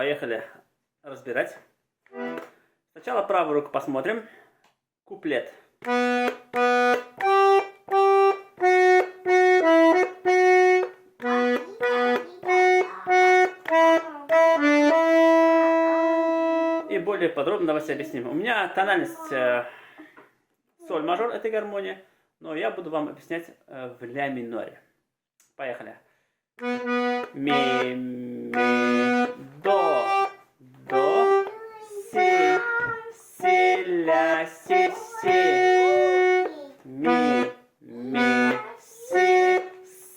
поехали разбирать. Сначала правую руку посмотрим. Куплет. И более подробно давайте объясним. У меня тональность соль мажор этой гармонии, но я буду вам объяснять в ля миноре. Поехали. Ми, ми, до, си, ля, си, ми,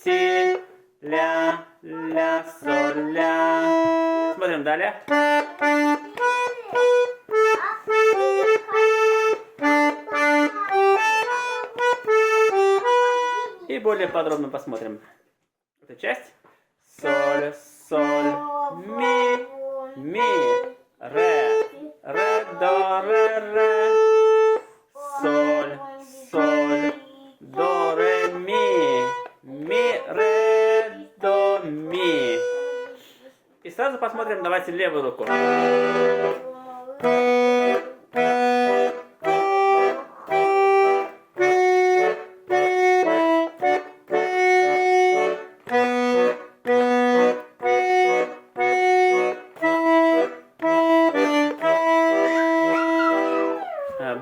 си, ля, соль, ля. Смотрим далее. И более подробно посмотрим эту часть. Соль, соль, ми, ре, до, ре, соль, соль, до, ре, ми, ре, до, ми. И сразу посмотрим, давайте левую руку.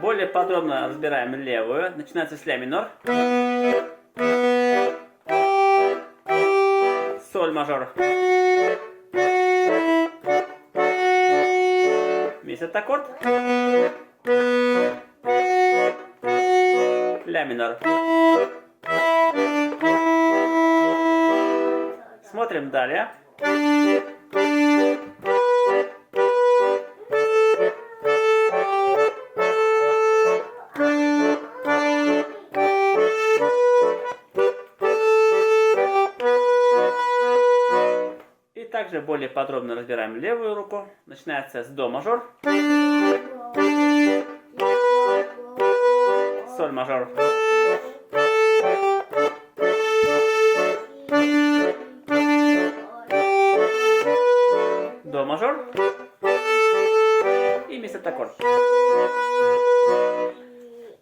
Более подробно разбираем левую. Начинается с ля минор. Соль мажор. Ми этот аккорд. Ля минор. Смотрим далее. И также более подробно разбираем левую руку. Начинается с до мажор. Соль мажор. До мажор. И ми этот аккорд.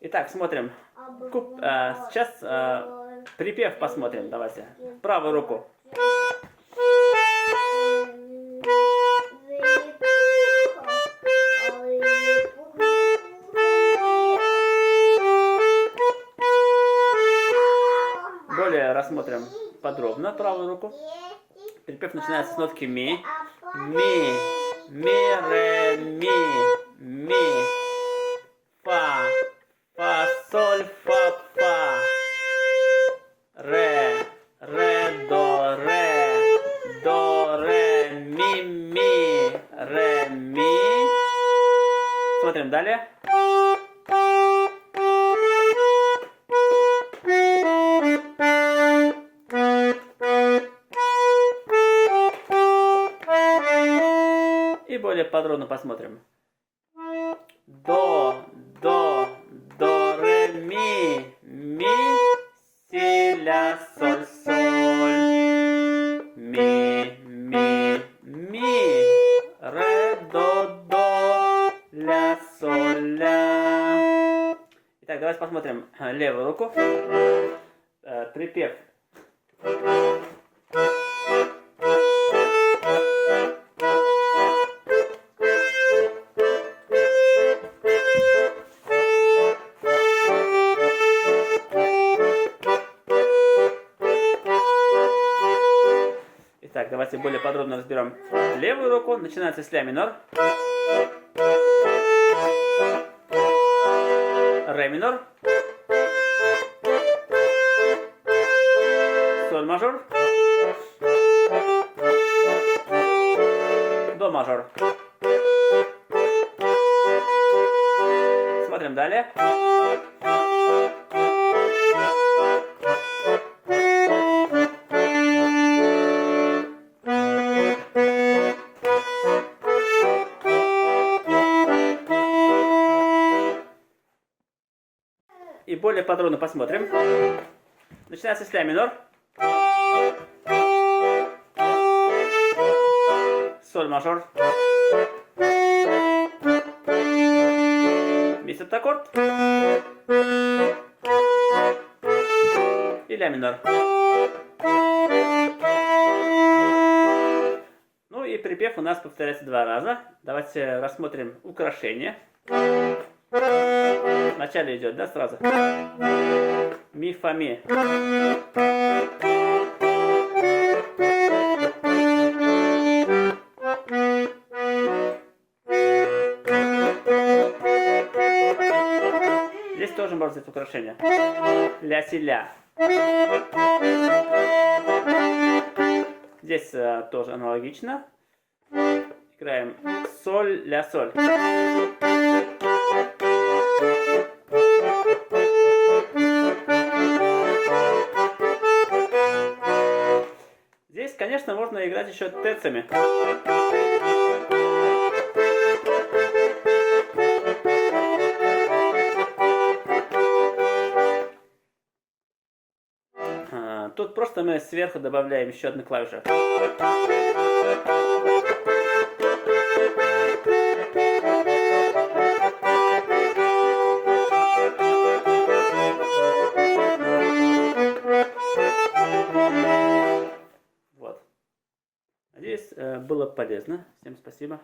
Итак, смотрим. Сейчас припев посмотрим. Давайте. Правую руку. Более рассмотрим подробно правую руку. Припев начинается с нотки ми. Ми, ре, ми, фа, соль, фа, ре, до, ре, ми, ре, ми. Смотрим далее. И более подробно посмотрим. До, ре, ми, си, ля, соль, ми, ре, до, ля, соль, ля. Итак, давайте посмотрим левую руку. Припев. Итак, давайте более подробно разберем левую руку. Начинается с ля минор. Ре минор. Соль мажор. До мажор. Смотрим далее. И более подробно посмотрим. Начинается с ля минор. соль мажор. Ми септаккорд. И ля минор. Ну и припев у нас повторяется 2 раза. Давайте рассмотрим украшение. Вначале идет, да, сразу? Ми, фа, ми. Здесь тоже можно взять украшение. Ля, си, ля. Здесь тоже аналогично. Играем соль, ля, соль. Здесь, конечно, можно играть еще терцами. Тут просто мы сверху добавляем еще одну клавишу. Вот. Надеюсь, было полезно. Всем спасибо.